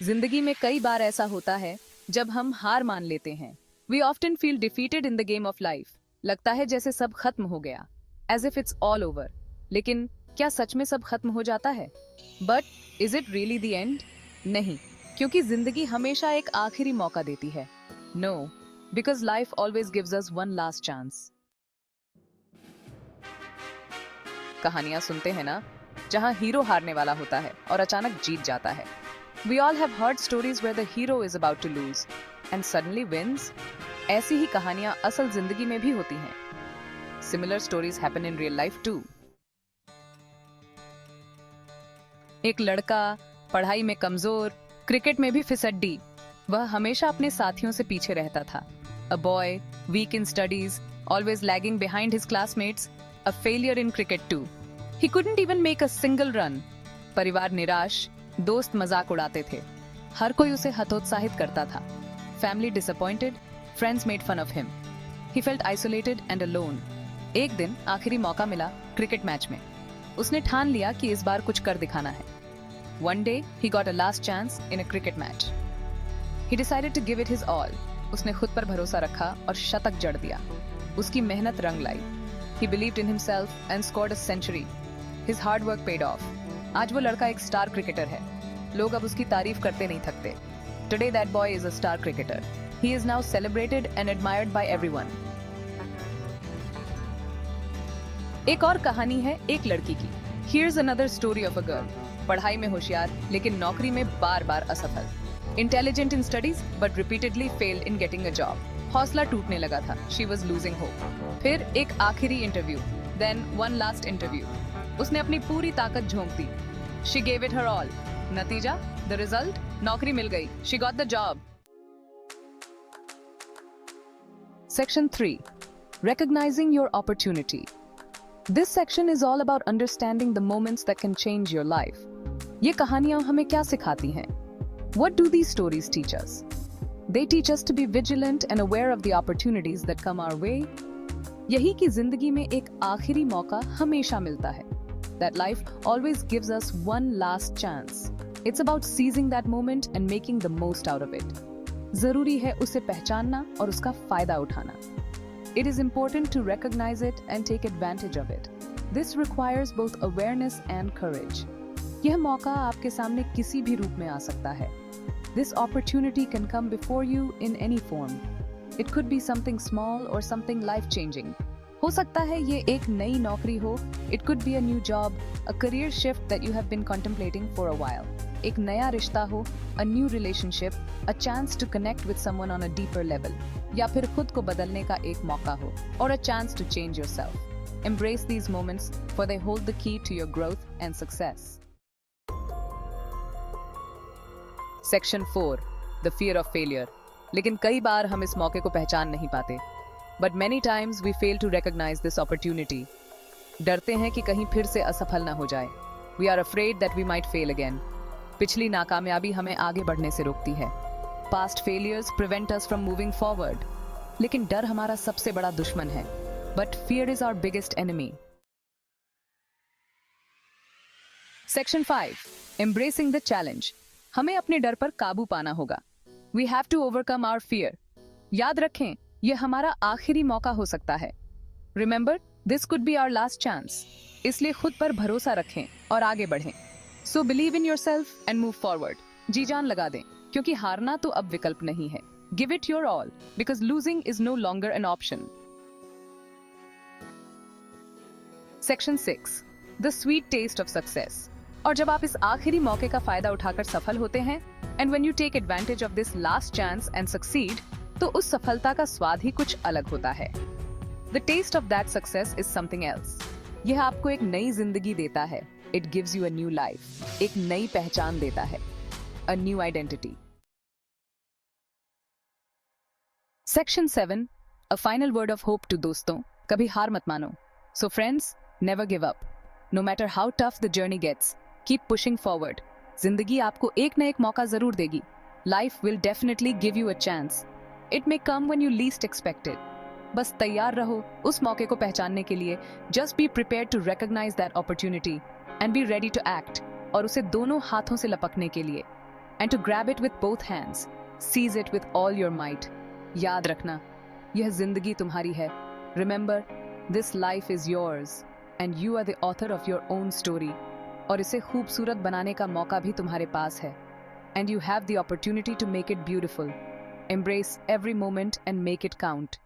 जिंदगी में कई बार ऐसा होता है जब हम हार मान लेते हैं। We often feel defeated in the game of life. लगता है जैसे सब खत्म हो गया, as if it's all over. लेकिन क्या सच में सब खत्म हो जाता है? But is it really the end? नहीं, क्योंकि जिंदगी हमेशा एक आखिरी मौका देती है। No, because life always gives us one last chance. कहानियां सुनते हैं ना, जहां हीरो हारने वाला होता है और अचानक जीत जाता है। We all have heard stories where the hero is about to lose and suddenly wins. ऐसी ही कहानियां असल जिंदगी में भी होती हैं। Similar stories happen in real life too. एक लड़का पढ़ाई में कमजोर, क्रिकेट में भी फिसड्डी। वह हमेशा अपने साथियों से पीछे रहता था। A boy, weak in studies, always lagging behind his classmates, a failure in cricket too. He couldn't even make a single run. परिवार निराश, दोस्त मजाक उड़ाते थे, हर कोई उसे हतोत्साहित करता था। Family disappointed, friends made fun of him. He felt isolated and alone. एक दिन आखिरी मौका मिला क्रिकेट मैच में। उसने ठान लिया कि इस बार कुछ कर दिखाना है। One day he got a last chance in a cricket match. He decided to give it his all. उसने खुद पर भरोसा रखा और शतक जड़ दिया। उसकी मेहनत रंग लाई। He believed in himself and scored a century. His hard work paid off. आज वो लड़का एक स्टार क्रिकेटर है। लोग अब उसकी तारीफ करते नहीं थकते। Today that boy is a star cricketer. He is now celebrated and admired by everyone. एक और कहानी है एक लड़की की। Here's another story of a girl. पढ़ाई में होशियार लेकिन नौकरी में बार-बार असफल। Intelligent in studies but repeatedly failed in getting a job. हौसला टूटने लगा था। She was losing hope. फिर एक आखिरी interview, then one last interview. उसने अपनी पूरी ताकत झोंक दी। She gave it her all. नतीजा, the result, नौकरी मिल गई। She got the job. Section 3. Recognizing your opportunity. This section is all about understanding the moments that can change your life. ये कहानियां हमें क्या सिखाती हैं? What do these stories teach us? They teach us to be vigilant and aware of the opportunities that come our way. यही कि जिंदगी में एक आखिरी मौका हमेशा मिलता है। That life always gives us one last chance. It's about seizing that moment and making the most out of it. जरूरी है उसे पहचानना और उसका फायदा उठाना। It is important to recognize it and take advantage of it. This requires both awareness and courage. यह मौका आपके सामने किसी भी रूप में आ सकता है। This opportunity can come before you in any form. It could be something small or something life-changing. हो सकता है ये एक नई नौकरी हो, it could be a new job, a career shift that you have been contemplating for a while. एक नया रिश्ता हो, a new relationship, a chance to connect with someone on a deeper level, या फिर खुद को बदलने का एक मौका हो, or a chance to change yourself. Embrace these moments, for they hold the key to your growth and success. Section 4. The fear of failure. लेकिन कई बार हम इस मौके को पहचान नहीं पाते। But many times we fail to recognize this opportunity. डरते हैं कि कहीं फिर से असफल ना हो जाए। We are afraid that we might fail again. पिछली नाकामयाबी हमें आगे बढ़ने से रोकती है। Past failures prevent us from moving forward. लेकिन डर हमारा सबसे बड़ा दुश्मन है। But fear is our biggest enemy. Section 5. Embracing the challenge. हमें अपने डर पर काबू पाना होगा। We have to overcome our fear. याद रखें, यह हमारा आखिरी मौका हो सकता है। Remember, this could be our last chance. इसलिए खुद पर भरोसा रखें और आगे बढ़ें। So believe in yourself and move forward. जी जान लगा दें, क्योंकि हारना तो अब विकल्प नहीं है। Give it your all, because losing is no longer an option. Section 6. The sweet taste of success. और जब आप इस आखिरी मौके का फायदा उठाकर सफल होते हैं, and when you take advantage of this last chance and succeed, तो उस सफलता का स्वाद ही कुछ अलग होता है। The taste of that success is something else. यह आपको एक नई जिंदगी देता है। It gives you a new life. एक नई पहचान देता है। A new identity. Section 7. A final word of hope to दोस्तों, कभी हार मत मानो। So friends, never give up. No matter how tough the journey gets, keep pushing forward. जिंदगी आपको एक न एक मौका जरूर देगी। Life will definitely give you a chance. It may come when you least expect it. बस तैयार रहो उस मौके को पहचानने के लिए। Just be prepared to recognize that opportunity and be ready to act. और उसे दोनों हाथों से लपकने के लिए। and to grab it with both hands. Seize it with all your might. याद रखना, यह जिंदगी तुम्हारी है. Remember, this life is yours and you are the author of your own story. और इसे खूबसूरत बनाने का मौका भी तुम्हारे पास है. And you have the opportunity to make it beautiful. Embrace every moment and make it count.